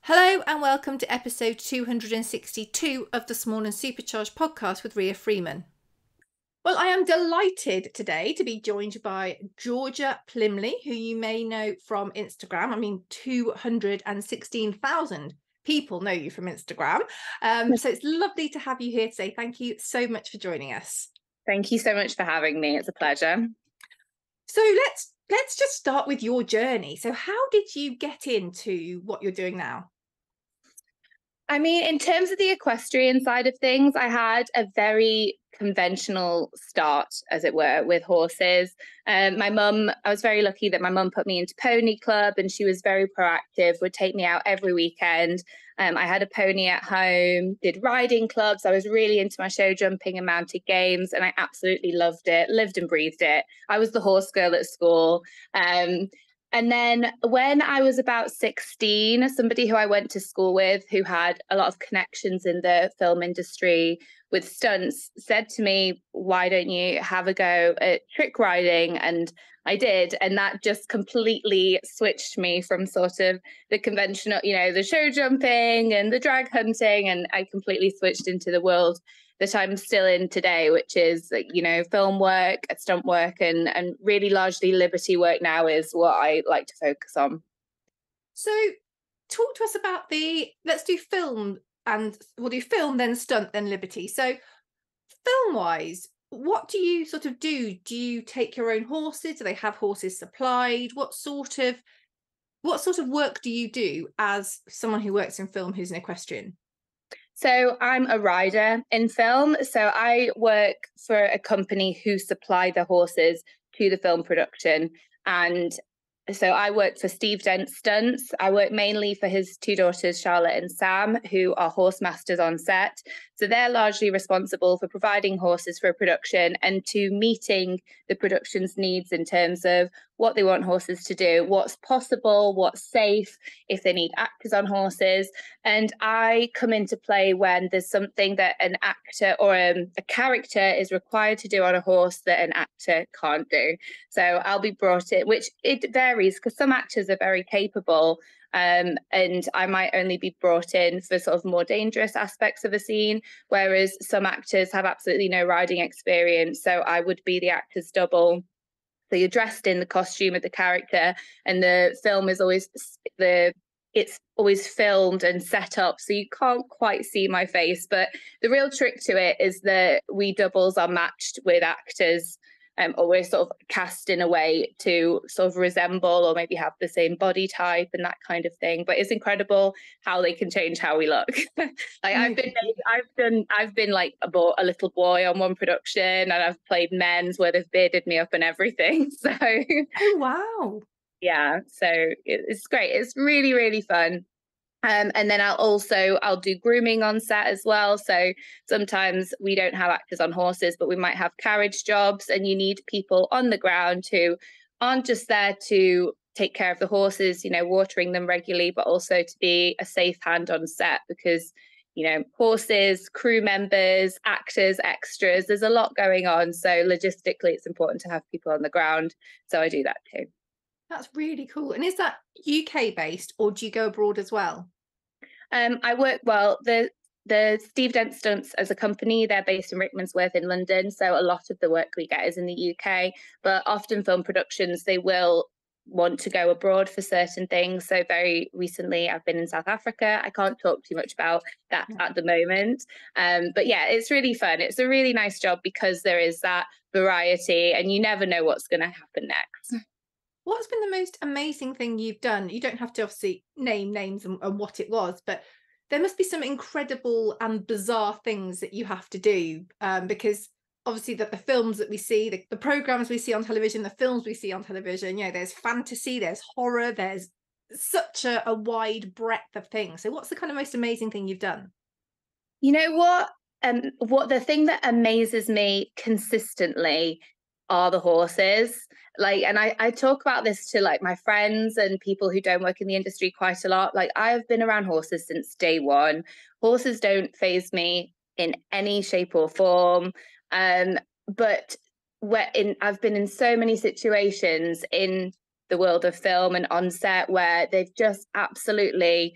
Hello and welcome to episode 262 of the Small and Supercharged podcast with Ria Freeman. Well, I am delighted today to be joined by Georgia Plimbley, who you may know from Instagram. I mean, 216,000 people know you from Instagram. So it's lovely to have you here today. Thank you so much for joining us. Thank you so much for having me. It's a pleasure. So let's just start with your journey. So how did you get into what you're doing now? I mean, in terms of the equestrian side of things, I had a very conventional start, as it were, with horses. I was very lucky that my mum put me into pony club and she was very proactive, would take me out every weekend. I had a pony at home, did riding clubs. I was really into my show jumping and mounted games, and I absolutely loved it, lived and breathed it. I was the horse girl at school. And then when I was about 16, somebody who I went to school with, who had a lot of connections in the film industry with stunts, said to me, why don't you have a go at trick riding? And I did. And that just completely switched me from sort of the conventional, the show jumping and the drag hunting. And I completely switched into the world that I'm still in today, which is, film work, stunt work, and really largely liberty work now is what I like to focus on. So talk to us about let's do film, and we'll do film, then stunt, then liberty. So film-wise, what do you sort of do? Do you take your own horses? Do they have horses supplied? What sort of work do you do as someone who works in film who's an equestrian? So I'm a rider in film. So I work for a company who supply the horses to the film production. And so I work for Steve Dent Stunts. I work mainly for his two daughters, Charlotte and Sam, who are horse masters on set. So they're largely responsible for providing horses for a production and to meeting the production's needs in terms of what they want horses to do, what's possible, what's safe, if they need actors on horses. And I come into play when there's something that an actor or a character is required to do on a horse that an actor can't do. So I'll be brought in, which it varies because some actors are very capable. And I might only be brought in for sort of more dangerous aspects of a scene, whereas some actors have absolutely no riding experience. So I would be the actor's double. So you're dressed in the costume of the character, and the film is always it's always filmed and set up, so you can't quite see my face. But the real trick to it is that we doubles are matched with actors. Or we're sort of cast in a way to sort of resemble or maybe have the same body type and that kind of thing. But it's incredible how they can change how we look. I've been like a little boy on one production, and I've played men's where they've bearded me up and everything. So oh wow, yeah, so it's great. It's really, really fun. And then I'll do grooming on set as well. So sometimes we don't have actors on horses, but we might have carriage jobs, and you need people on the ground who aren't just there to take care of the horses, watering them regularly, but also to be a safe hand on set because, horses, crew members, actors, extras, there's a lot going on. So logistically, it's important to have people on the ground. So I do that too. That's really cool. And is that UK based, or do you go abroad as well? I work the Steve Dent Stunts as a company. They're based in Rickmansworth in London, so a lot of the work we get is in the UK. But often film productions, they will want to go abroad for certain things. So very recently, I've been in South Africa. I can't talk too much about that at the moment. But yeah, it's really fun. It's a really nice job because there is that variety, and you never know what's going to happen next. What's been the most amazing thing you've done? You don't have to obviously name names and what it was, but there must be some incredible and bizarre things that you have to do because obviously the films that we see, the programs we see on television, the films we see on television, there's fantasy, there's horror, there's such a wide breadth of things. So what's the kind of most amazing thing you've done? You know what? What the thing that amazes me consistently are the horses. And I talk about this to my friends and people who don't work in the industry quite a lot. I've been around horses since day one. Horses don't faze me in any shape or form. But I've been in so many situations in the world of film and on set where they've just absolutely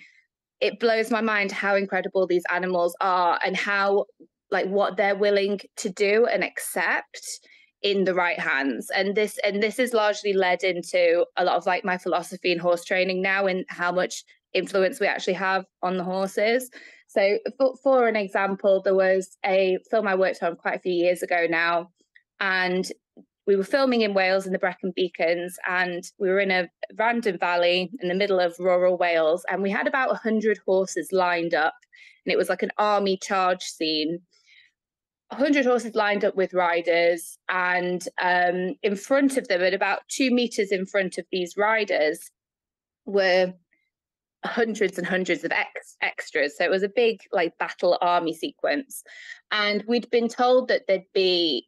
it blows my mind how incredible these animals are, and how, like, what they're willing to do and accept in the right hands. And this is largely led into a lot of like my philosophy in horse training now, and how much influence we actually have on the horses. So for an example, there was a film I worked on quite a few years ago now, and we were filming in Wales in the Brecon Beacons, and we were in a random valley in the middle of rural Wales, and we had about 100 horses lined up, and it was like an army charge scene. 100 horses lined up with riders, and in front of them, at about 2 meters in front of these riders, were hundreds and hundreds of extras. So it was a big like battle army sequence, and we'd been told that there'd be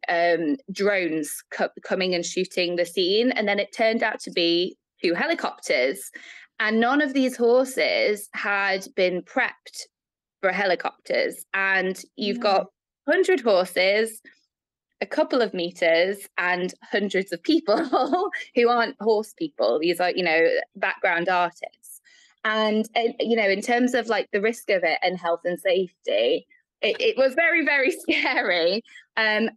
drones coming and shooting the scene, and then it turned out to be 2 helicopters, and none of these horses had been prepped for helicopters. And you've got 100 horses, a couple of meters, and hundreds of people who aren't horse people. These are, you know, background artists. And you know, in terms of like the risk of it and health and safety, it was very, very scary. And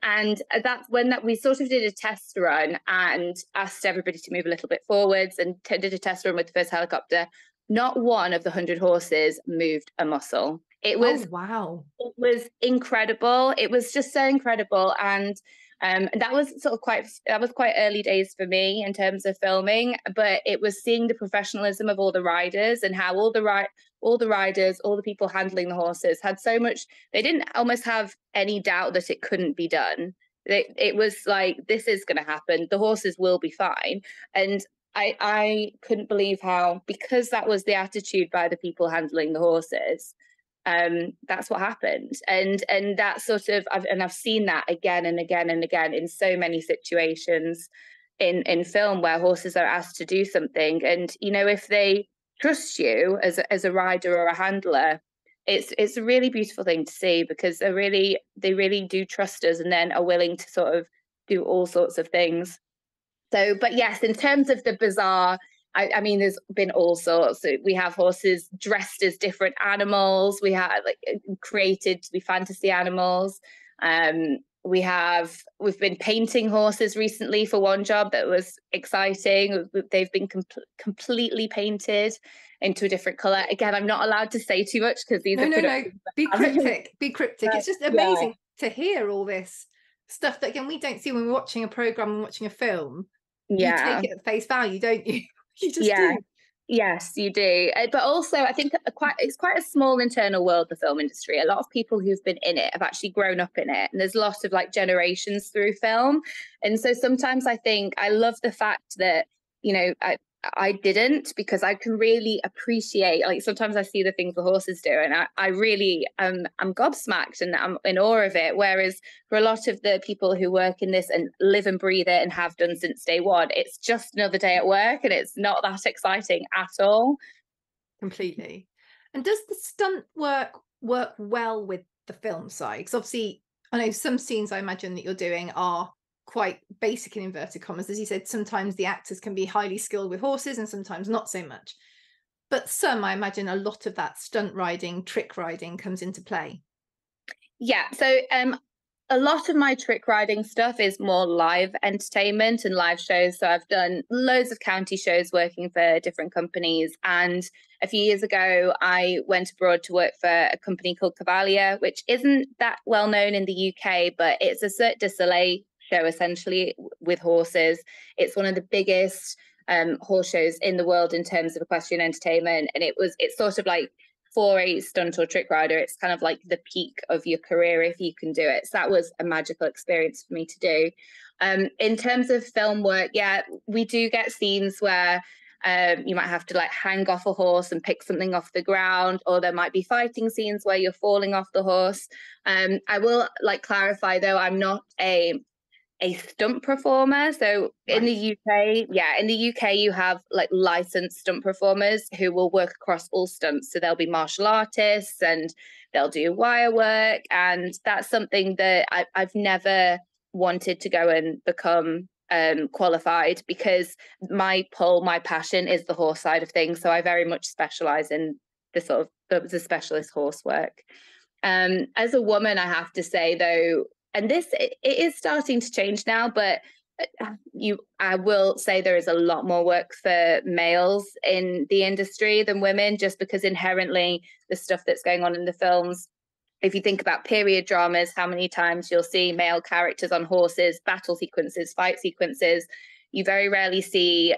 that's when we sort of did a test run and asked everybody to move a little bit forwards, and did a test run with the first helicopter. Not one of the 100 horses moved a muscle. It was, oh, wow. It was incredible. It was just so incredible. And that was quite early days for me in terms of filming, but it was seeing the professionalism of all the riders, and how all the riders, all the people handling the horses had so much, they didn't almost have any doubt that it couldn't be done. It was like, this is going to happen. The horses will be fine. And I couldn't believe how, because that was the attitude by the people handling the horses, that's what happened. And that sort of, I've seen that again and again and again in so many situations in film where horses are asked to do something, and you know, if they trust you as a rider or a handler, it's a really beautiful thing to see, because they really do trust us, and then are willing to sort of do all sorts of things. So, but yes, in terms of the bizarre, I mean, there's been all sorts. We have horses dressed as different animals. We have like created to be fantasy animals. We've been painting horses recently for one job that was exciting. They've been completely painted into a different color. Again, I'm not allowed to say too much because these are no. Be cryptic. Be cryptic. It's just amazing to hear all this stuff that, again, we don't see when we're watching a program and watching a film. You take it at face value, don't you? You just do. Yes, you do. But also, I think it's quite a small internal world, the film industry. A lot of people who've been in it have actually grown up in it, and there's lots of like generations through film. And so sometimes I think I love the fact that, you know, I didn't, because I can really appreciate, like, sometimes I see the things the horses do, and I really I'm gobsmacked and I'm in awe of it. Whereas for a lot of the people who work in this and live and breathe it and have done since day one, it's just another day at work, and it's not that exciting at all. Completely. And does the stunt work well with the film side? Because obviously, I know some scenes I imagine that you're doing are quite basic in inverted commas. As you said, sometimes the actors can be highly skilled with horses and sometimes not so much. But some, I imagine a lot of that stunt riding, trick riding comes into play. Yeah. So a lot of my trick riding stuff is more live entertainment and live shows. So I've done loads of county shows working for different companies. And a few years ago, I went abroad to work for a company called Cavalier, which isn't that well known in the UK, but it's a Cirque du Soleil show essentially with horses. It's one of the biggest horse shows in the world in terms of equestrian entertainment. And it's sort of like, for a stunt or trick rider, it's kind of like the peak of your career if you can do it. So that was a magical experience for me to do. In terms of film work, yeah, we do get scenes where you might have to like hang off a horse and pick something off the ground, or there might be fighting scenes where you're falling off the horse. I will like clarify though, I'm not a stunt performer. So right. In the UK, you have like licensed stunt performers who will work across all stunts. So they'll be martial artists and they'll do wire work. And that's something that I've never wanted to go and become qualified, because my passion is the horse side of things. So I very much specialize in the sort of the specialist horse work. As a woman, I have to say though, and it is starting to change now, but I will say there is a lot more work for males in the industry than women, just because inherently the stuff that's going on in the films, if you think about period dramas, how many times you'll see male characters on horses, battle sequences, fight sequences. You very rarely see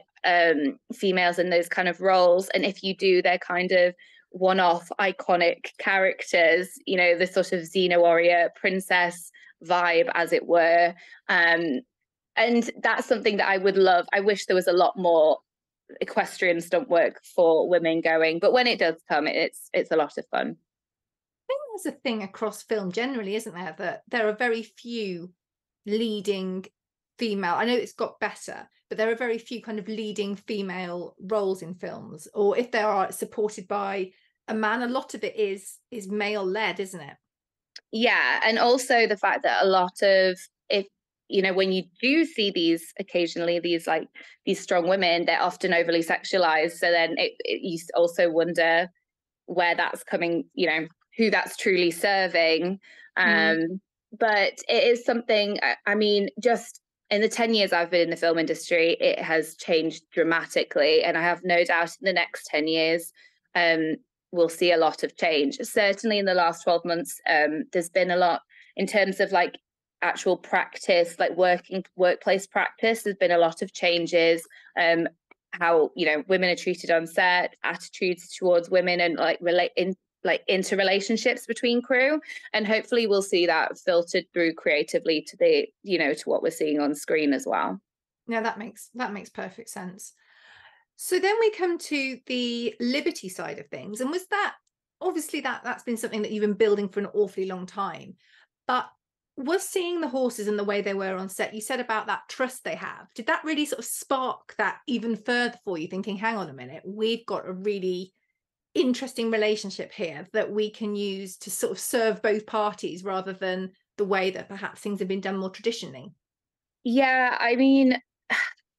females in those kind of roles. And if you do, they're kind of one-off iconic characters, you know, the sort of Xena warrior princess vibe, as it were. And that's something that I would love. I wish there was a lot more equestrian stunt work for women going, but when it does come, it's a lot of fun. I think there's a thing across film generally, isn't there, that there are very few leading female, I know it's got better, but there are very few kind of leading female roles in films, or if they are supported by a man, a lot of it is male led, isn't it? Yeah, and also the fact that a lot of, if you know, when you do see these occasionally, these strong women, they're often overly sexualized, so then you also wonder where that's coming, you know, who that's truly serving. But it is something, I mean, just in the 10 years I've been in the film industry, it has changed dramatically. And I have no doubt in the next 10 years, we'll see a lot of change. Certainly in the last 12 months, there's been a lot in terms of like actual practice, like workplace practice. There's been a lot of changes. How, you know, women are treated on set, attitudes towards women, and like interrelationships between crew, and hopefully we'll see that filtered through creatively to the, you know, to what we're seeing on screen as well. Yeah, that makes perfect sense. So then we come to the liberty side of things, and was that obviously that's been something that you've been building for an awfully long time, but was seeing the horses and the way they were on set, you said about that trust they have, did that really sort of spark that even further for you, thinking, hang on a minute, we've got a really interesting relationship here that we can use to sort of serve both parties rather than the way that perhaps things have been done more traditionally? Yeah, I mean,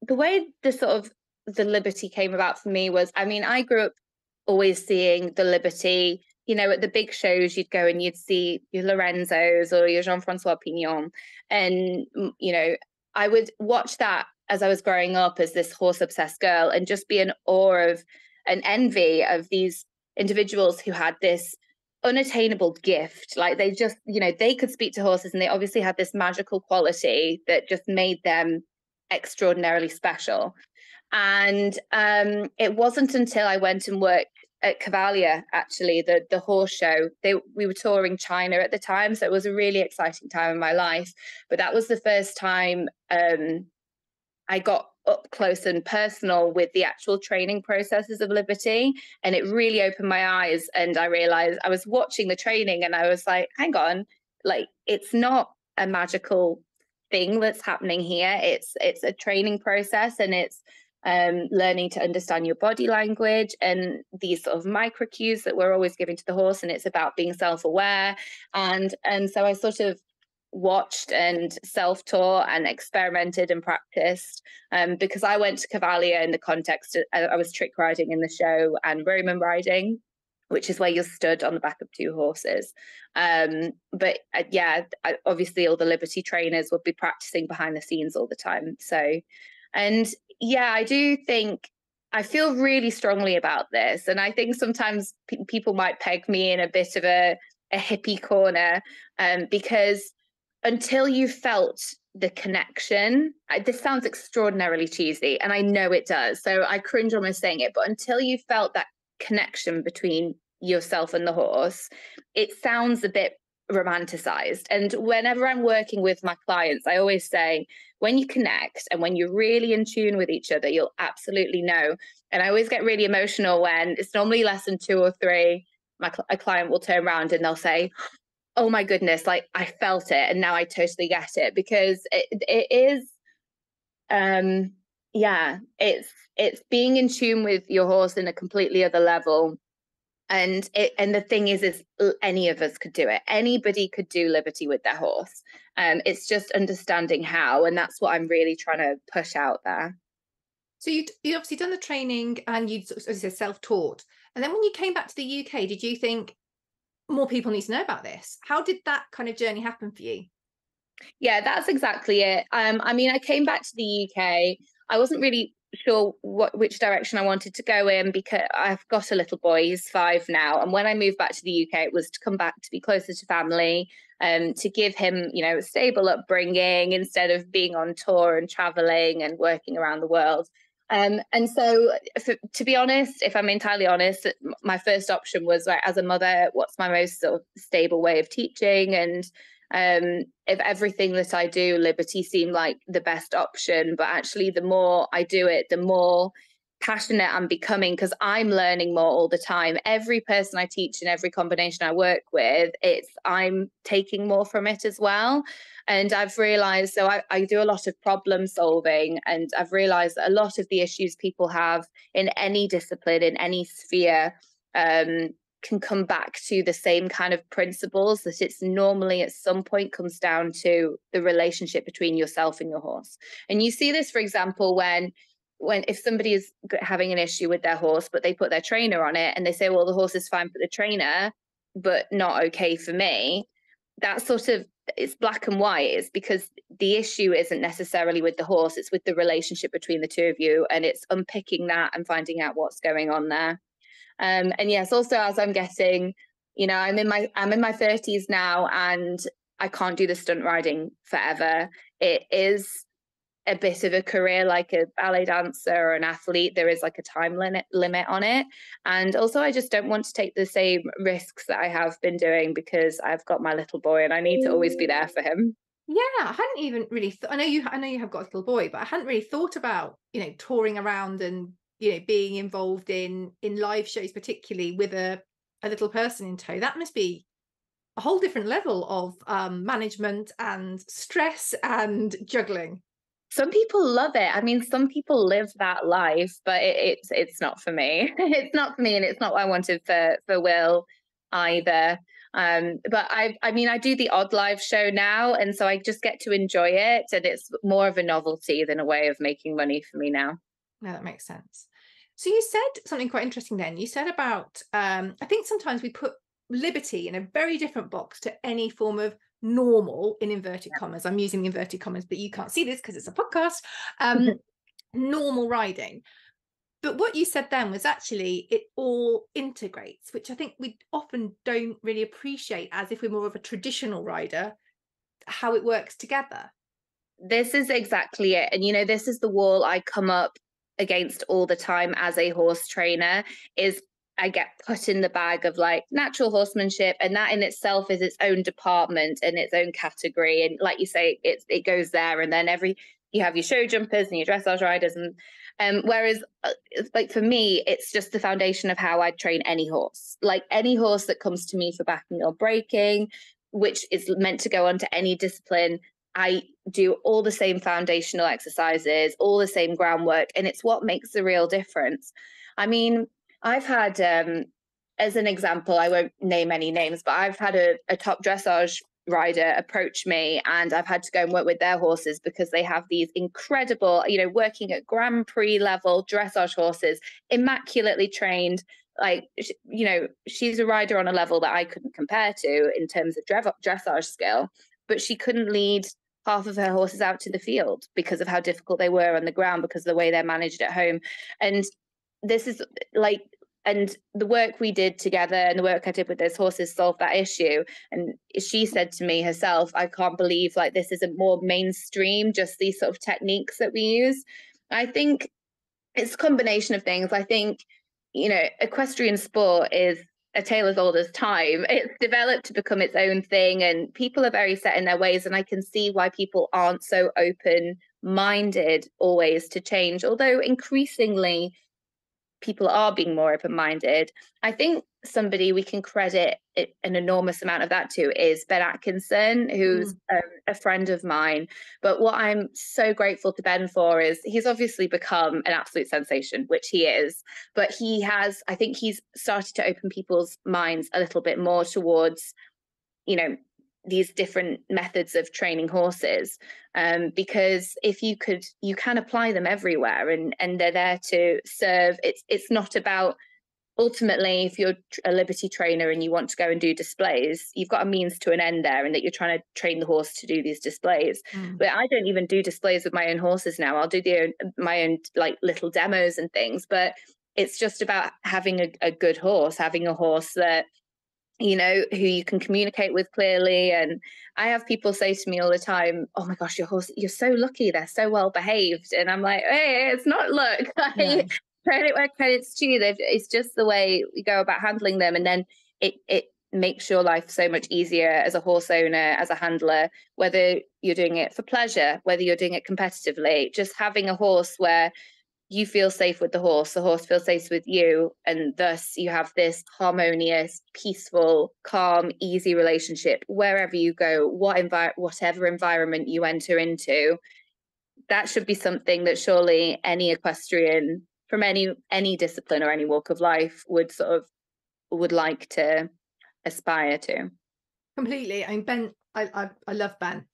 the way the liberty came about for me was, I mean, I grew up always seeing the liberty, you know, at the big shows, you'd go and you'd see your Lorenzos or your Jean-Francois Pignon. And, you know, I would watch that as I was growing up as this horse obsessed girl and just be in awe of and envy of these individuals who had this unattainable gift. Like they just, you know, they could speak to horses and they obviously had this magical quality that just made them extraordinarily special. And it wasn't until I went and worked at Cavalier, actually, the horse show. We were touring China at the time, so it was a really exciting time in my life. But that was the first time I got up close and personal with the actual training processes of liberty, and it really opened my eyes. And I realized I was watching the training, and I was like, "Hang on, like it's not a magical thing that's happening here. It's a training process, and it's learning to understand your body language and these sort of micro cues that we're always giving to the horse, and it's about being self-aware." And so I sort of watched and self-taught and experimented and practiced, because I went to Cavalier in the context of, I was trick riding in the show and Roman riding, which is where you're stood on the back of two horses. But obviously all the liberty trainers would be practicing behind the scenes all the time. So, and yeah, I do think I feel really strongly about this. And I think sometimes people might peg me in a bit of a hippie corner, because until you felt the connection, this sounds extraordinarily cheesy, and I know it does, so I cringe almost saying it, but until you felt that connection between yourself and the horse, it sounds a bit romanticized. And whenever I'm working with my clients, I always say, when you connect and when you're really in tune with each other, you'll absolutely know. And I always get really emotional when it's normally lesson 2 or 3, a client will turn around and they'll say, "Oh my goodness, like I felt it and now I totally get it," because it is it's being in tune with your horse in a completely other level. And the thing is any of us could do it. Anybody could do liberty with their horse. It's just understanding how, and that's what I'm really trying to push out there. So you'd obviously done the training and you'd, as you said, self-taught. And then when you came back to the UK, did you think more people need to know about this? How did that kind of journey happen for you? Yeah, that's exactly it. I mean, I came back to the UK. I wasn't really sure which direction I wanted to go in because I've got a little boy. He's 5 now, and when I moved back to the UK, it was to come back to be closer to family, to give him, a stable upbringing instead of being on tour and traveling and working around the world. And so, to be honest, if I'm entirely honest, my first option was, right, as a mother, what's my most sort of stable way of teaching? And if everything that I do, liberty seemed like the best option. But actually, the more I do it, the more passionate I'm becoming, because I'm learning more all the time. Every person I teach and every combination I work with, I'm taking more from it as well. And I've realized, so I do a lot of problem solving, and I've realized that a lot of the issues people have in any discipline, in any sphere, can come back to the same kind of principles, that it's normally at some point comes down to the relationship between yourself and your horse. And you see this, for example, when if somebody is having an issue with their horse, but they put their trainer on it and they say, well, the horse is fine for the trainer, but not okay for me. That sort of, it's black and white. It's because the issue isn't necessarily with the horse, it's with the relationship between the two of you. And it's unpicking that and finding out what's going on there. And yes, also as I'm getting, I'm in my 30s now, and I can't do the stunt riding forever. It is a bit of a career, like a ballet dancer or an athlete. There is like a time limit on it. And also, I just don't want to take the same risks that I have been doing, because I've got my little boy and I need to always be there for him. Yeah, I hadn't even really. I know you have got a little boy, but I hadn't really thought about touring around and being involved in live shows, particularly with a little person in tow. That must be a whole different level of management and stress and juggling. Some people love it. I mean, some people live that life, but it's not for me. It's not for me, and it's not what I wanted for Will either. But I mean, I do the odd live show now, and so I just get to enjoy it, and it's more of a novelty than a way of making money for me now. No, that makes sense. So you said something quite interesting then. You said about, I think sometimes we put liberty in a very different box to any form of normal, in inverted commas. I'm using inverted commas, but you can't see this because it's a podcast. Normal riding. But what you said then was actually it all integrates, which I think we often don't really appreciate, as if we're more of a traditional rider, how it works together. This is exactly it. And this is the wall I come up against all the time as a horse trainer, is I get put in the bag of like natural horsemanship, and that in itself is its own department and its own category. And like you say, it goes there, and then you have your show jumpers and your dressage riders, and whereas like for me, it's just the foundation of how I train any horse. Like any horse that comes to me for backing or breaking, which is meant to go on to any discipline, I do all the same foundational exercises, all the same groundwork, and it's what makes the real difference. I mean, I've had, as an example, I won't name any names, but I've had a top dressage rider approach me, and I've had to go and work with their horses because they have these incredible, working at Grand Prix level dressage horses, immaculately trained. Like, she's a rider on a level that I couldn't compare to in terms of dressage skill, but she couldn't lead half of her horses out to the field because of how difficult they were on the ground, because of the way they're managed at home. And this is like, and the work we did together and the work I did with those horses solved that issue. And she said to me herself, I can't believe like this isn't more mainstream, just these sort of techniques that we use. I think it's a combination of things. I think, equestrian sport is a tale as old as time. It's developed to become its own thing, and people are very set in their ways. And I can see why people aren't so open-minded always to change, although increasingly people are being more open-minded. I think somebody we can credit an enormous amount of that to is Ben Atkinson, who's a friend of mine. But what I'm so grateful to Ben for is he's obviously become an absolute sensation, which he is. But I think he's started to open people's minds a little bit more towards, these different methods of training horses, because if you can apply them everywhere, and they're there to serve. It's not about ultimately, if you're a Liberty trainer and you want to go and do displays, you've got a means to an end there, and that you're trying to train the horse to do these displays. But I don't even do displays with my own horses now. I'll do my own like little demos and things. But it's just about having a good horse, having a horse that, you know, who you can communicate with clearly. And I have people say to me all the time, "Oh my gosh, your horse, you're so lucky, they're so well behaved." And I'm like, hey, it's not luck. No. Credit where credit's due. It's just the way we go about handling them. And then it makes your life so much easier as a horse owner, as a handler, whether you're doing it for pleasure, whether you're doing it competitively. Just having a horse where you feel safe with the horse feels safe with you, and thus you have this harmonious, peaceful, calm, easy relationship wherever you go, whatever environment you enter into. That should be something that surely any equestrian from any discipline or any walk of life would like to aspire to. Completely. I mean, Ben, I love Ben.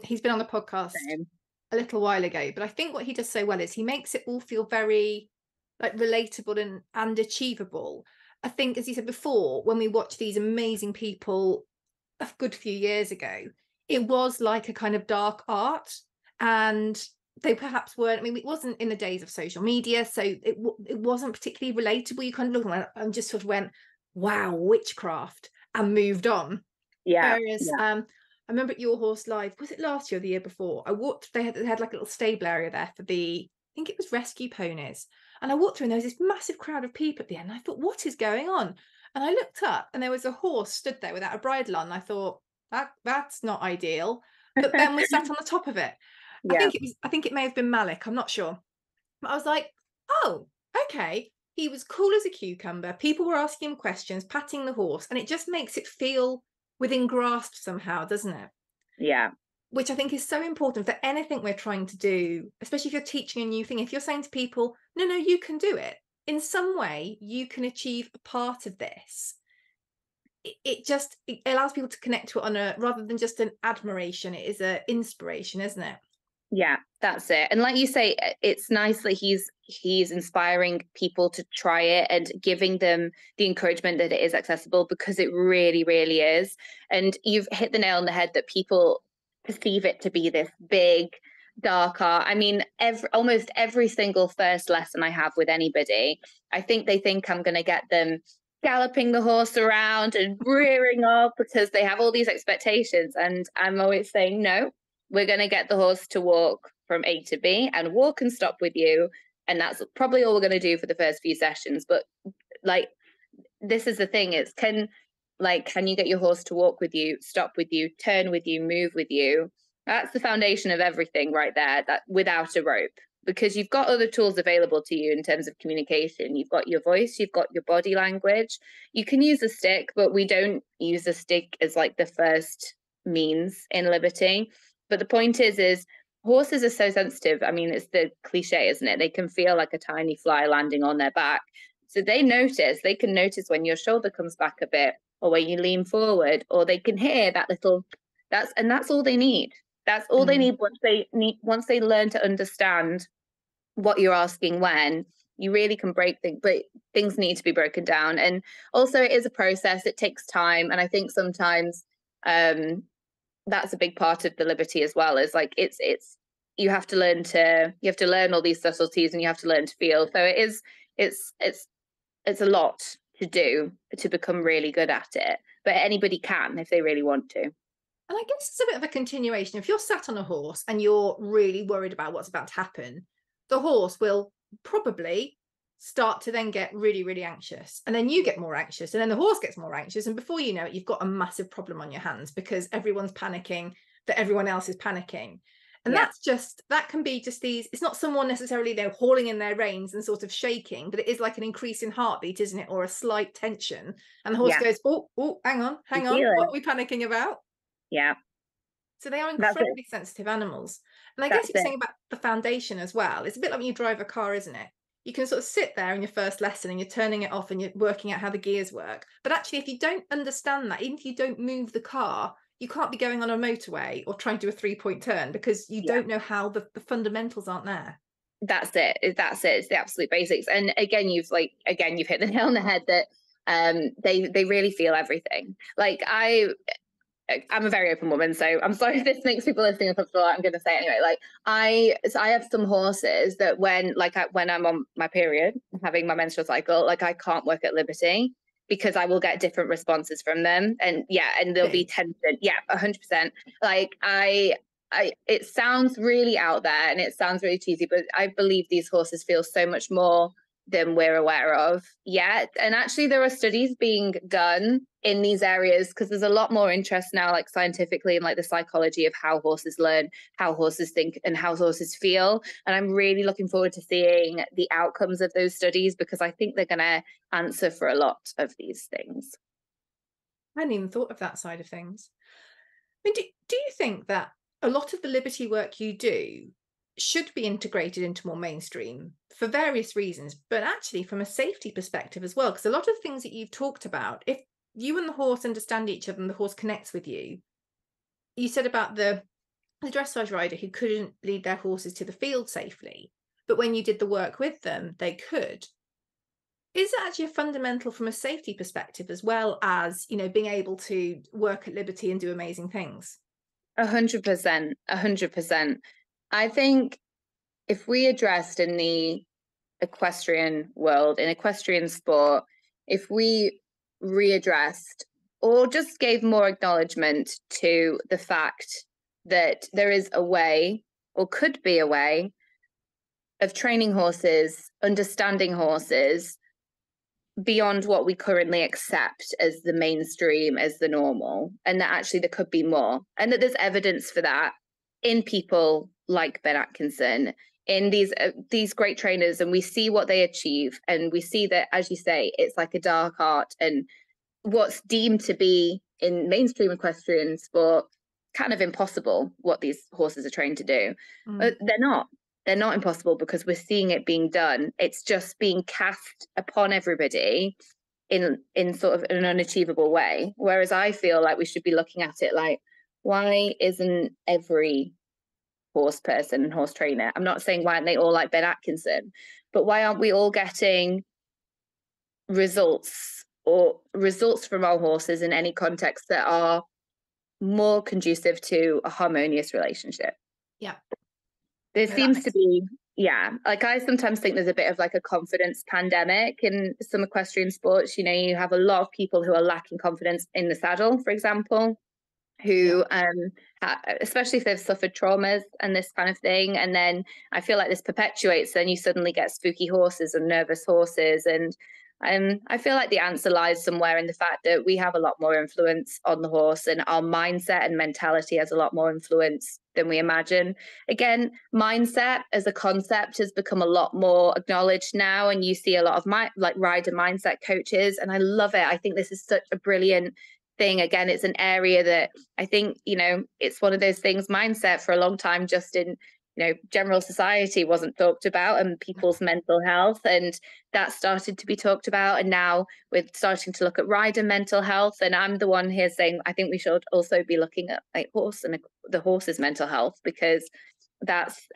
He's been on the podcast Same. a little while ago, but I think what he does so well is he makes it all feel very like relatable and achievable. I think, as you said before, when we watch these amazing people a good few years ago, it was like a kind of dark art, and they perhaps weren't. I mean, it wasn't in the days of social media, so it wasn't particularly relatable. You kind of look and just sort of went, "Wow, witchcraft," and moved on. Yeah. Whereas, I remember at Your Horse Live, was it last year or the year before? I walked, they had like a little stable area there for I think it was rescue ponies. And I walked through and there was this massive crowd of people at the end. And I thought, what is going on? And I looked up and there was a horse stood there without a bridle on. And I thought, that's not ideal. But Ben was sat on the top of it. Yeah. I think it may have been Malik, I'm not sure. But I was like, oh, okay. He was cool as a cucumber. People were asking him questions, patting the horse, and it just makes it feel within grasp somehow, doesn't it? Yeah. Which I think is so important for anything we're trying to do, especially if you're teaching a new thing. If you're saying to people, no, you can do it. In some way, you can achieve a part of this. It allows people to connect to it on a, rather than just an admiration, it is an inspiration, isn't it? Yeah, that's it. And like you say, it's nice that he's inspiring people to try it and giving them the encouragement that it is accessible, because it really, really is. And you've hit the nail on the head that people perceive it to be this big, dark art. I mean, almost every single first lesson I have with anybody, I think they think I'm going to get them galloping the horse around and rearing up because they have all these expectations. And I'm always saying, no, we're going to get the horse to walk from A to B and walk and stop with you. And that's probably all we're going to do for the first few sessions. But like, this is the thing, is can you get your horse to walk with you, stop with you, turn with you, move with you? That's the foundation of everything right there, that without a rope, because you've got other tools available to you in terms of communication. You've got your voice, you've got your body language. You can use a stick, but we don't use a stick as like the first means in Liberty. But the point is horses are so sensitive. I mean, it's the cliche, isn't it? They can feel like a tiny fly landing on their back. So they can notice when your shoulder comes back a bit, or when you lean forward, or they can hear that little, that's all they need. That's all they need once they learn to understand what you're asking when. You really can break things, but things need to be broken down. And also it is a process, it takes time. And I think sometimes that's a big part of the Liberty as well, is like it's you have to learn all these subtleties, and you have to learn to feel. So it's a lot to do to become really good at it, but anybody can if they really want to. And I guess it's a bit of a continuation. If you're sat on a horse and you're really worried about what's about to happen, the horse will probably start to then get really, really anxious, and then you get more anxious, and then the horse gets more anxious, and before you know it, you've got a massive problem on your hands because everyone's panicking that everyone else is panicking. And that can be just these, it's not someone necessarily they're hauling in their reins and sort of shaking, but it is like an increase in heartbeat, isn't it, or a slight tension, and the horse goes, oh, hang on, what are we panicking about? So they are incredibly sensitive animals. And I guess you're saying about the foundation as well, it's a bit like when you drive a car, isn't it? You can sort of sit there in your first lesson and you're turning it off and you're working out how the gears work. But actually, if you don't understand that, even if you don't move the car, you can't be going on a motorway or trying to do a 3-point turn because you don't know how the fundamentals aren't there. That's it. It's the absolute basics. And again, you've hit the nail on the head that they really feel everything. Like I'm a very open woman, so I'm sorry if this makes people listening uncomfortable. I'm going to say it anyway. Like I have some horses that when I'm on my period, having my menstrual cycle, like I can't work at liberty because I will get different responses from them, and there'll be tension. Yeah, 100%. Like it sounds really out there and it sounds really cheesy, but I believe these horses feel so much more than we're aware of yet. And actually there are studies being done in these areas because there's a lot more interest now, like scientifically, in like the psychology of how horses learn, how horses think, and how horses feel. And I'm really looking forward to seeing the outcomes of those studies because I think they're going to answer for a lot of these things. I hadn't even thought of that side of things. I mean, do you think that a lot of the liberty work you do should be integrated into more mainstream for various reasons, but actually from a safety perspective as well? Because a lot of the things that you've talked about, if you and the horse understand each other and the horse connects with you, you said about the dressage rider who couldn't lead their horses to the field safely, but when you did the work with them, they could. Is it actually fundamental from a safety perspective as well as, being able to work at liberty and do amazing things? 100%, 100%. I think if we addressed in the equestrian world, in equestrian sport, if we readdressed or just gave more acknowledgement to the fact that there is a way, or could be a way, of training horses, understanding horses beyond what we currently accept as the mainstream, as the normal, and that actually there could be more, and that there's evidence for that in people like Ben Atkinson, in these great trainers, and we see what they achieve, and we see that, as you say, it's like a dark art, and what's deemed to be in mainstream equestrian sport kind of impossible what these horses are trained to do. But they're not impossible because we're seeing it being done. It's just being cast upon everybody in sort of an unachievable way. Whereas I feel like we should be looking at it like, why isn't every horse person and horse trainer, I'm not saying why aren't they all like Ben Atkinson, but why aren't we all getting results from our horses in any context that are more conducive to a harmonious relationship? Yeah. There seems to be, like I sometimes think there's a bit of like a confidence pandemic in some equestrian sports. You have a lot of people who are lacking confidence in the saddle, for example, who especially if they've suffered traumas and this kind of thing. And then I feel like this perpetuates, then you suddenly get spooky horses and nervous horses. And I feel like the answer lies somewhere in the fact that we have a lot more influence on the horse, and our mindset and mentality has a lot more influence than we imagine. Again, mindset as a concept has become a lot more acknowledged now, and you see a lot of rider mindset coaches, and I love it. I think this is such a brilliant thing. Again, it's an area that I think, it's one of those things, mindset for a long time just in general society wasn't talked about, and people's mental health, and that started to be talked about. And now we're starting to look at rider mental health, and I'm the one here saying I think we should also be looking at like the horse's mental health, because it's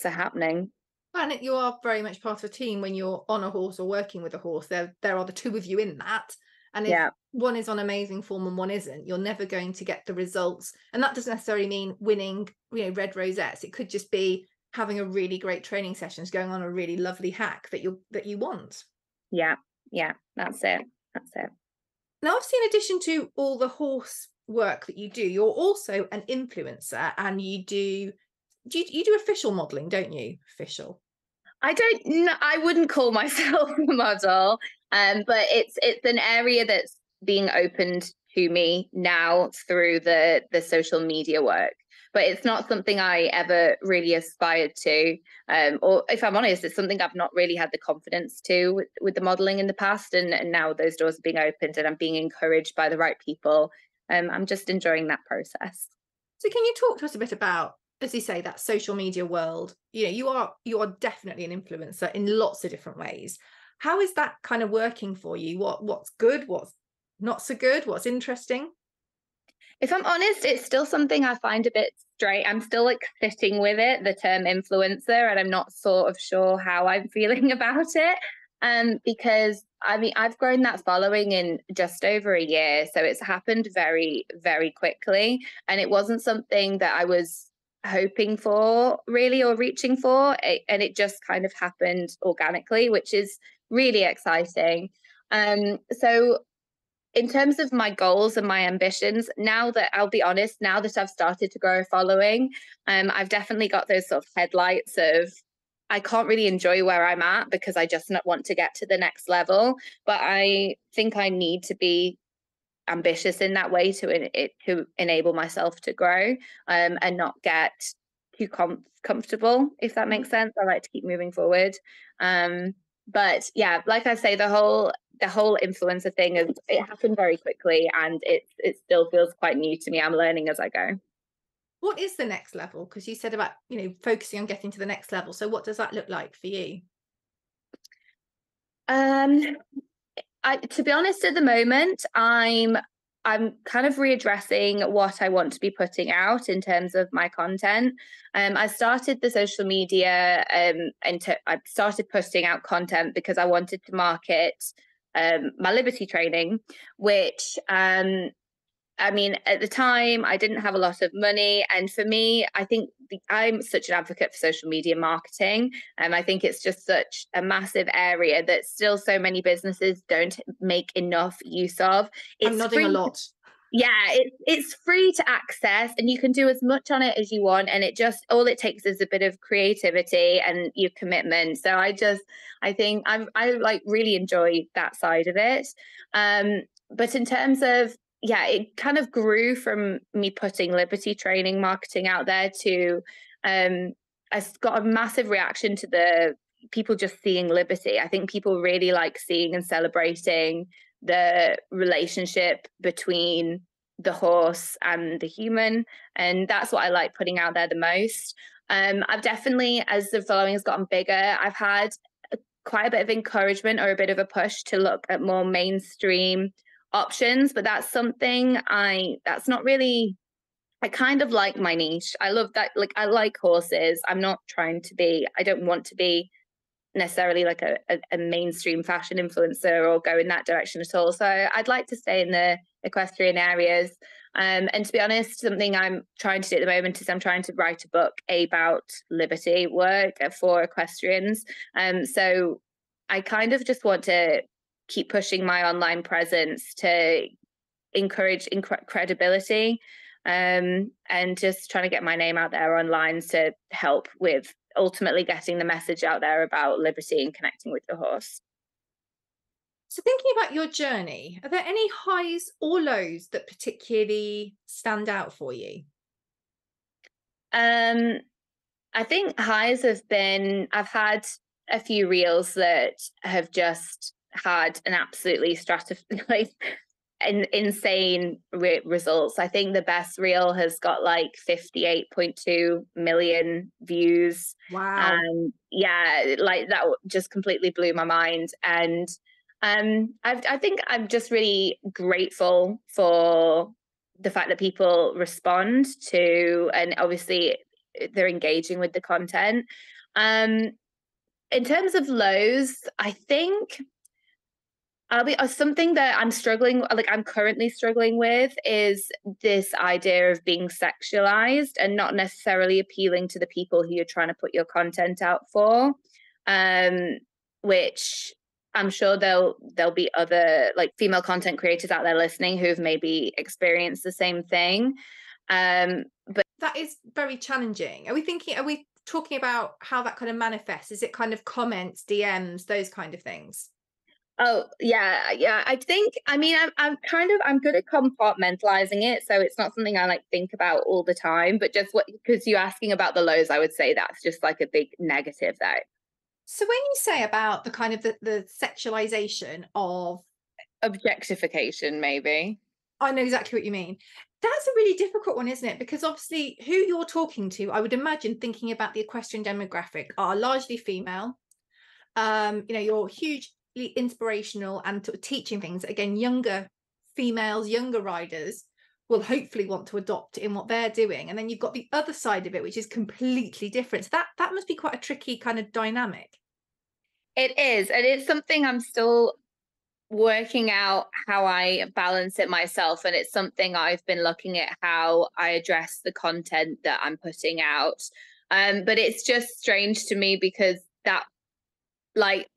happening. And you are very much part of a team when you're on a horse or working with a horse. There are the two of you in that. And if one is on amazing form and one isn't, you're never going to get the results. And that doesn't necessarily mean winning, red rosettes. It could just be having a really great training sessions, going on a really lovely hack that you want. Yeah, that's it. Now, obviously, in addition to all the horse work that you do, you're also an influencer, and you do official modeling, don't you? Official. I wouldn't call myself a model, but it's an area that's being opened to me now through the social media work. But it's not something I ever really aspired to, or if I'm honest, it's something I've not really had the confidence to with the modeling in the past, and now those doors are being opened, and I'm being encouraged by the right people. I'm just enjoying that process. So can you talk to us a bit about, as you say, that social media world? You are definitely an influencer in lots of different ways. How is that kind of working for you? What's good? What's not so good? What's interesting? If I'm honest, it's still something I find a bit straight. I'm still like sitting with it, the term influencer, and I'm not sort of sure how I'm feeling about it. Because I mean, I've grown that following in just over a year. So it's happened very, very quickly. And it wasn't something that I was hoping for really or reaching for. And it just kind of happened organically, which is really exciting. So in terms of my goals and my ambitions, now that I'll be honest, now that I've started to grow a following, I've definitely got those sort of headlights of I can't really enjoy where I'm at because I just not want to get to the next level. But I think I need to be ambitious in that way to enable myself to grow and not get too comfortable, if that makes sense. I like to keep moving forward. But yeah, like I say, the whole influencer thing is it happened very quickly, and it still feels quite new to me. I'm learning as I go. What is the next level? Because you said about, focusing on getting to the next level. So what does that look like for you? Um, to be honest, at the moment, I'm kind of readdressing what I want to be putting out in terms of my content. I started the social media I started putting out content because I wanted to market my Liberty training, which I mean, at the time, I didn't have a lot of money. And for me, I think I'm such an advocate for social media marketing. And I think it's just such a massive area that still so many businesses don't make enough use of. I'm It's nodding a free. lot. Yeah, it's free to access and you can do as much on it as you want. And it just, all it takes is a bit of creativity and your commitment. So I think I like really enjoy that side of it. But in terms of, yeah, it kind of grew from me putting Liberty training marketing out there to I got a massive reaction to the people just seeing Liberty. I think people really like seeing and celebrating the relationship between the horse and the human. And that's what I like putting out there the most. I've definitely, as the following has gotten bigger, I've had quite a bit of encouragement or a bit of a push to look at more mainstream options, but that's something that's not really, I kind of like my niche. I love that. Like, I like horses. I don't want to be necessarily like a mainstream fashion influencer or go in that direction at all. So I'd like to stay in the equestrian areas. And to be honest, something I'm trying to do at the moment is I'm trying to write a book about Liberty work for equestrians. So I kind of just want to keep pushing my online presence to encourage credibility and just trying to get my name out there online to help with ultimately getting the message out there about liberty and connecting with the horse. So thinking about your journey, are there any highs or lows that particularly stand out for you? I think highs have been, I've had a few reels that have just had an absolutely like insane results. I think the best reel has got like 58.2 million views. Wow. Yeah, like that just completely blew my mind. And I think I'm just really grateful for the fact that people respond to, and obviously they're engaging with the content. In terms of lows, I think something that I'm currently struggling with is this idea of being sexualized and not necessarily appealing to the people who you're trying to put your content out for. Which I'm sure there'll be other like female content creators out there listening who've maybe experienced the same thing. But that is very challenging. Are we talking about how that kind of manifests? Is it kind of comments, DMs, those kind of things? Oh yeah. I think, I mean, I'm good at compartmentalizing it, so it's not something I like think about all the time. But just because you're asking about the lows, I would say that's just like a big negative there. So when you say about the kind of the sexualization of Objectification, maybe. I know exactly what you mean. That's a really difficult one, isn't it? Because obviously who you're talking to, I would imagine thinking about the equestrian demographic are largely female. You're hugely inspirational and sort of teaching things, again, younger females, younger riders. will hopefully want to adopt in what they're doing. And then you've got the other side of it, which is completely different. So that must be quite a tricky kind of dynamic. It is, and it's something I'm still working out how I balance it myself. And it's something I've been looking at how I address the content that I'm putting out. But it's just strange to me because that, like,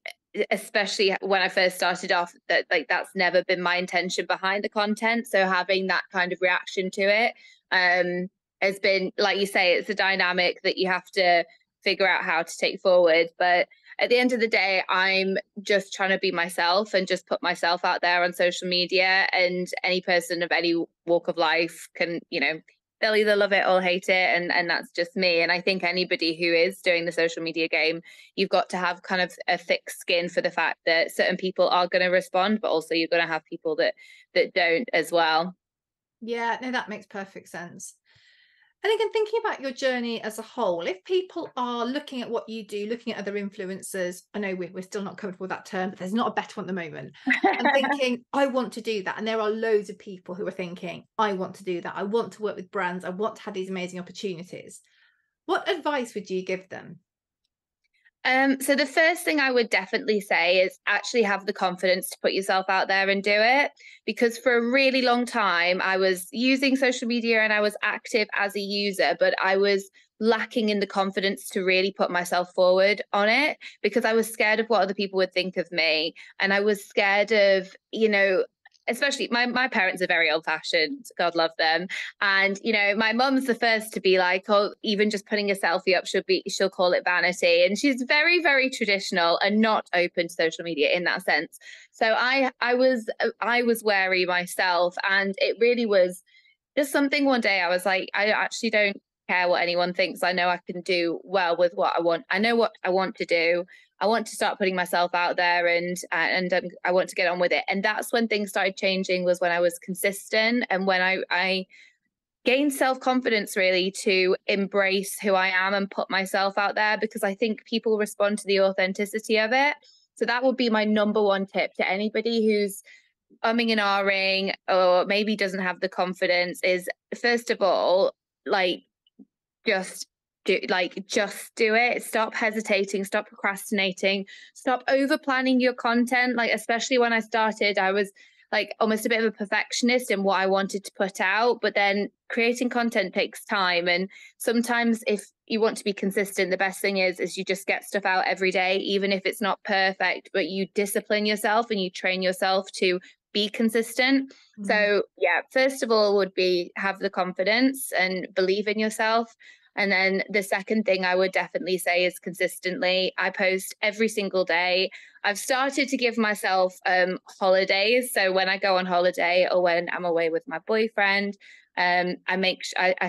especially when I first started off, that like that's never been my intention behind the content. So having that kind of reaction to it has been, like you say, it's a dynamic that you have to figure out how to take forward. But at the end of the day, I'm just trying to be myself and just put myself out there on social media. And any person of any walk of life can, they'll either love it or hate it. And that's just me. And I think anybody who is doing the social media game, you've got to have kind of a thick skin for the fact that certain people are going to respond, but also you're going to have people that don't as well. Yeah, no, that makes perfect sense. And again, thinking about your journey as a whole, if people are looking at what you do, looking at other influencers, I know we're still not comfortable with that term, but there's not a better one at the moment, and thinking, I want to do that. And there are loads of people who are thinking, I want to do that. I want to work with brands. I want to have these amazing opportunities. What advice would you give them? So the first thing I would definitely say is actually have the confidence to put yourself out there and do it. Because for a really long time, I was using social media and I was active as a user, but I was lacking in the confidence to really put myself forward on it because I was scared of what other people would think of me. And I was scared of, especially my parents are very old fashioned, God love them. And, my mum's the first to be like, oh, even just putting a selfie up she'll call it vanity. And she's very, very traditional and not open to social media in that sense. So I was wary myself, and it really was just something one day I was like, I actually don't care what anyone thinks. I know I can do well with what I want. I know what I want to do. I want to start putting myself out there, and I want to get on with it. And that's when things started changing, was when I was consistent and when I gained self-confidence really to embrace who I am and put myself out there, because I think people respond to the authenticity of it. So that would be my number one tip to anybody who's umming and ahhing or maybe doesn't have the confidence is, first of all, like, just just do it. Stop hesitating, stop procrastinating, stop over planning your content. Like, especially when I started, I was like almost a bit of a perfectionist in what I wanted to put out, but then creating content takes time. And sometimes if you want to be consistent, the best thing is you just get stuff out every day, even if it's not perfect, but you discipline yourself and you train yourself to be consistent. So yeah, first of all would be have the confidence and believe in yourself. And then the second thing I would definitely say is consistently. I post every single day. I've started to give myself holidays. So when I go on holiday or when I'm away with my boyfriend, I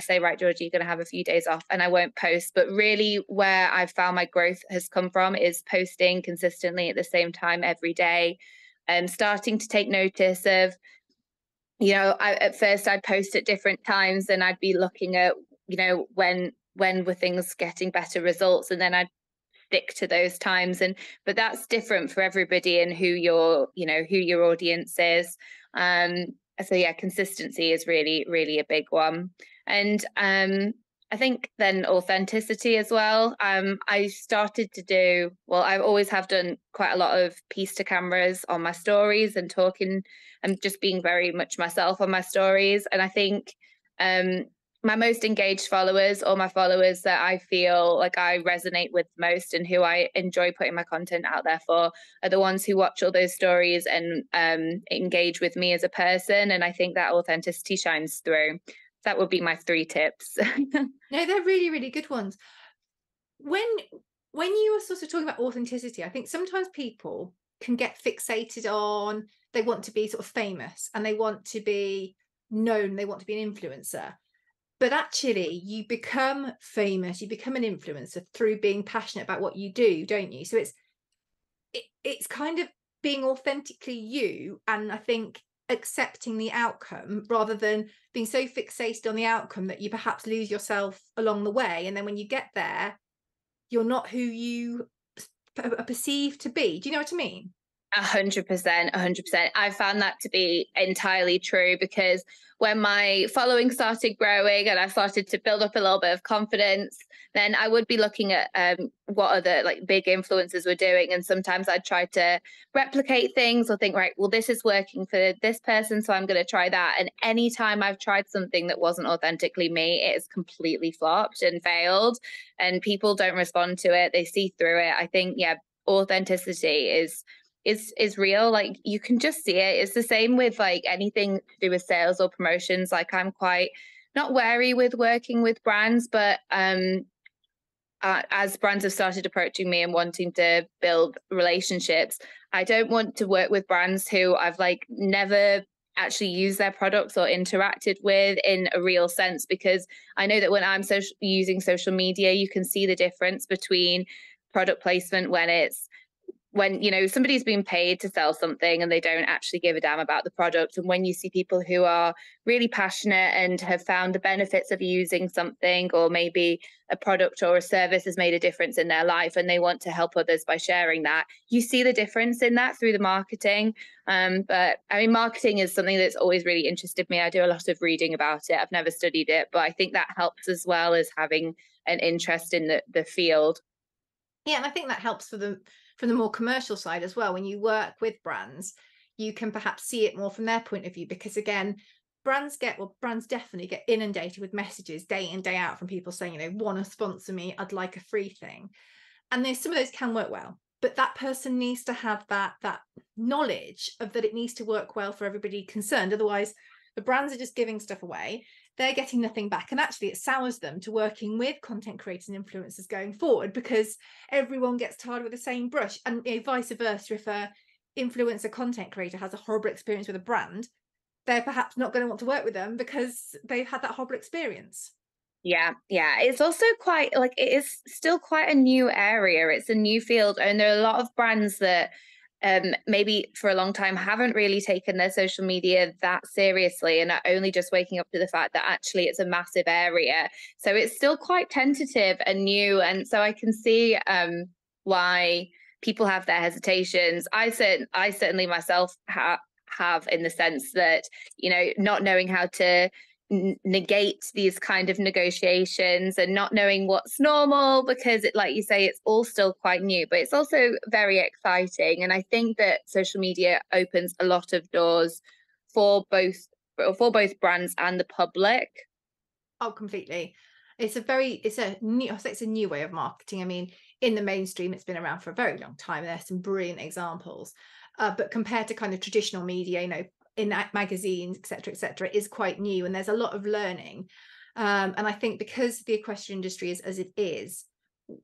say, right, Georgie, you're going to have a few days off and I won't post. But really where I've found my growth has come from is posting consistently at the same time every day, and starting to take notice of, at first I'd post at different times and I'd be looking at, when were things getting better results, and then I'd stick to those times. But that's different for everybody and who your audience is. So yeah, consistency is really, really a big one. And I think then authenticity as well. I started to do, well, I always have done quite a lot of piece to cameras on my stories and talking and just being very much myself on my stories. And I think my most engaged followers, or my followers that I feel like I resonate with most and who I enjoy putting my content out there for, are the ones who watch all those stories and engage with me as a person. And I think that authenticity shines through. That would be my 3 tips. No, they're really, really good ones. When you were sort of talking about authenticity, I think sometimes people can get fixated on, they want to be sort of famous and they want to be known, they want to be an influencer. But actually, you become famous, you become an influencer through being passionate about what you do, don't you? So it's kind of being authentically you, and I think accepting the outcome rather than being so fixated on the outcome that you perhaps lose yourself along the way. And then when you get there, you're not who you are perceived to be. Do you know what I mean? 100%, 100%. I found that to be entirely true, because when my following started growing and I started to build up a little bit of confidence, then I would be looking at what other like big influencers were doing, and sometimes I'd try to replicate things or think, right, well, this is working for this person, so I'm going to try that. And anytime I've tried something that wasn't authentically me, it has completely flopped and failed, and people don't respond to it. They see through it. I think, yeah, authenticity is real. Like, you can just see it. It's the same with like anything to do with sales or promotions. Like, I'm quite not wary with working with brands, but as brands have started approaching me and wanting to build relationships, I don't want to work with brands who I've like never actually used their products or interacted with in a real sense, because I know that when I'm using social media, you can see the difference between product placement when somebody's being paid to sell something and they don't actually give a damn about the product, and when you see people who are really passionate and have found the benefits of using something, or maybe a product or a service has made a difference in their life and they want to help others by sharing that, you see the difference in that through the marketing. But I mean, marketing is something that's always really interested me. I do a lot of reading about it. I've never studied it, but I think that helps as well as having an interest in the field. Yeah, and I think that helps for the from the more commercial side as well. When you work with brands, you can perhaps see it more from their point of view, because again, brands definitely get inundated with messages day in, day out from people saying, want to sponsor me, I'd like a free thing. And there's some of those can work well, but that person needs to have that knowledge of that it needs to work well for everybody concerned. Otherwise, the brands are just giving stuff away, they're getting nothing back, and actually it sours them to working with content creators and influencers going forward, because everyone gets tarred with the same brush. And vice versa, if a influencer content creator has a horrible experience with a brand, they're perhaps not going to want to work with them because they've had that horrible experience. Yeah, yeah. It's also quite like, it is still quite a new area. It's a new field, and there are a lot of brands that maybe for a long time haven't really taken their social media that seriously, and are only just waking up to the fact that actually it's a massive area. So it's still quite tentative and new, and so I can see why people have their hesitations. I certainly myself have, in the sense that not knowing how to negate these kind of negotiations and not knowing what's normal, because like you say, it's all still quite new, but it's also very exciting. And I think that social media opens a lot of doors for both brands and the public. Oh, completely. It's a new, I say it's a new way of marketing. I mean, in the mainstream, it's been around for a very long time. There's some brilliant examples, but compared to kind of traditional media, in magazines, etc., is quite new, and there's a lot of learning. And I think because the equestrian industry is as it is,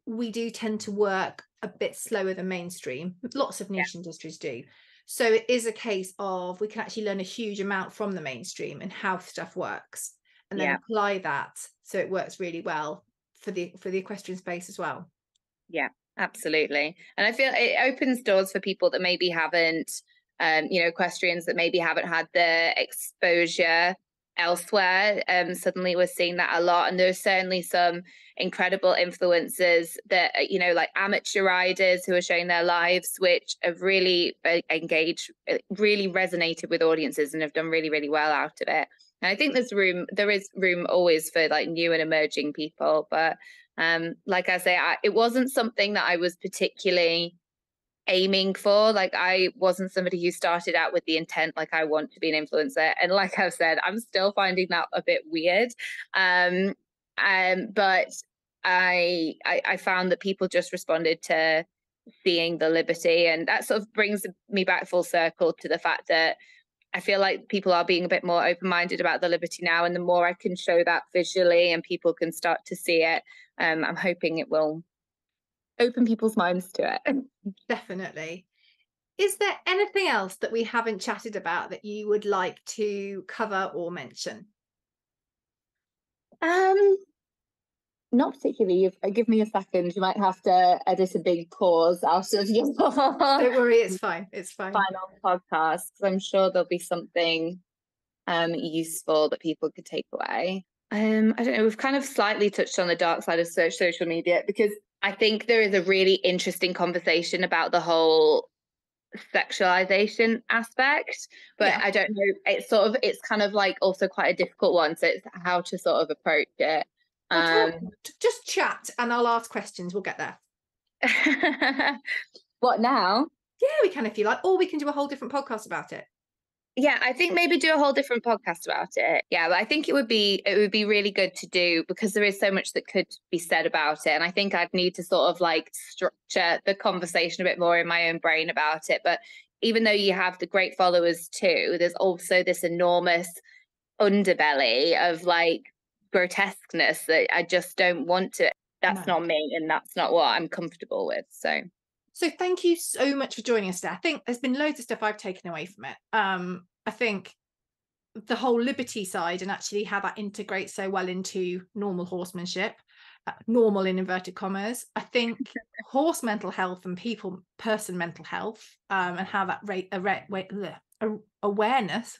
we do tend to work a bit slower than mainstream. Lots of niche industries do. So it is a case of we can actually learn a huge amount from the mainstream and how stuff works, and then apply that so it works really well for the equestrian space as well. Yeah, absolutely. And I feel it opens doors for people that maybe haven't, equestrians that maybe haven't had the exposure elsewhere. Suddenly we're seeing that a lot. And there's certainly some incredible influencers that, like amateur riders who are showing their lives, which have really engaged, really resonated with audiences and have done really, really well out of it. And I think there is room always for like new and emerging people. But like I say, it wasn't something that I was particularly aiming for. Like, I wasn't somebody who started out with the intent like I want to be an influencer, and like I've said, I'm still finding that a bit weird. But I found that people just responded to seeing the liberty, and that sort of brings me back full circle to the fact that I feel like people are being a bit more open-minded about the liberty now, and the more I can show that visually and people can start to see it, I'm hoping it will open people's minds to it. Definitely. Is there anything else that we haven't chatted about that you would like to cover or mention? Not particularly. Give me a second. You might have to edit a big pause out of your Don't worry, it's fine. It's fine. final podcast, because I'm sure there'll be something useful that people could take away. I don't know. We've kind of slightly touched on the dark side of social media, because I think there is a really interesting conversation about the whole sexualization aspect, but Yeah. I don't know, it's kind of like also quite a difficult one, so it's how to sort of approach it. Well, um just chat and I'll ask questions. We'll get there. what now? Yeah, we can if you like, or we can do a whole different podcast about it. Yeah, I think maybe do a whole different podcast about it. Yeah, but I think it would be really good to do, because there is so much that could be said about it. And I think I'd need to sort of like structure the conversation a bit more in my own brain about it. But even though you have the great followers too, there's also this enormous underbelly of like grotesqueness that I just don't want to. That's No. not me, and that's not what I'm comfortable with. So thank you so much for joining us today. I think there's been loads of stuff I've taken away from it. I think the whole liberty side and actually how that integrates so well into normal horsemanship, normal in inverted commas. I think horse mental health and person mental health, and how that awareness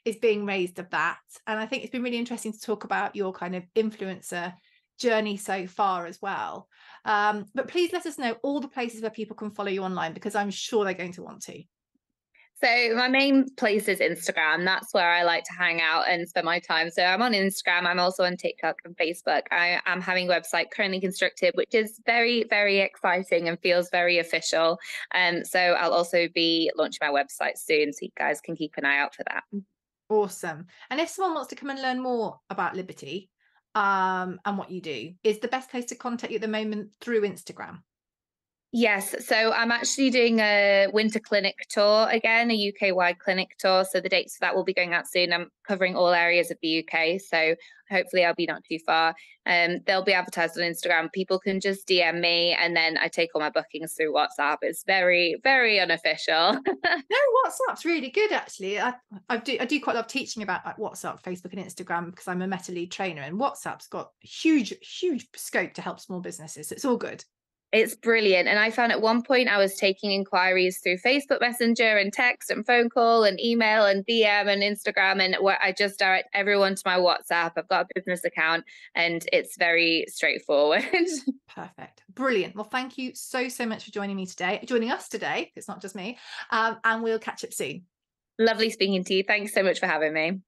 is being raised of that. And I think it's been really interesting to talk about your kind of influencer journey so far as well. But please let us know all the places where people can follow you online, because I'm sure they're going to want to. So my main place is Instagram. That's where I like to hang out and spend my time. So I'm on Instagram. I'm also on TikTok and Facebook. I am having a website currently constructed, which is very, very exciting and feels very official. So I'll also be launching my website soon, so you guys can keep an eye out for that. Awesome. And if someone wants to come and learn more about Liberty, and what you do, is the best place to contact you at the moment through Instagram? Yes, so I'm actually doing a winter clinic tour again, a UK-wide clinic tour. So the dates for that will be going out soon. I'm covering all areas of the UK, so hopefully I'll be not too far. They'll be advertised on Instagram. People can just DM me, and then I take all my bookings through WhatsApp. It's very, very unofficial. No, WhatsApp's really good actually. I do quite love teaching about like WhatsApp, Facebook, and Instagram, because I'm a Meta lead trainer, and WhatsApp's got huge scope to help small businesses. It's all good. It's brilliant. And I found at one point I was taking inquiries through Facebook Messenger and text and phone call and email and DM and Instagram, and where I just direct everyone to my WhatsApp. I've got a business account, and it's very straightforward. Perfect. Brilliant. Well, thank you so much for joining us today. It's not just me. And we'll catch up soon. Lovely speaking to you. Thanks so much for having me.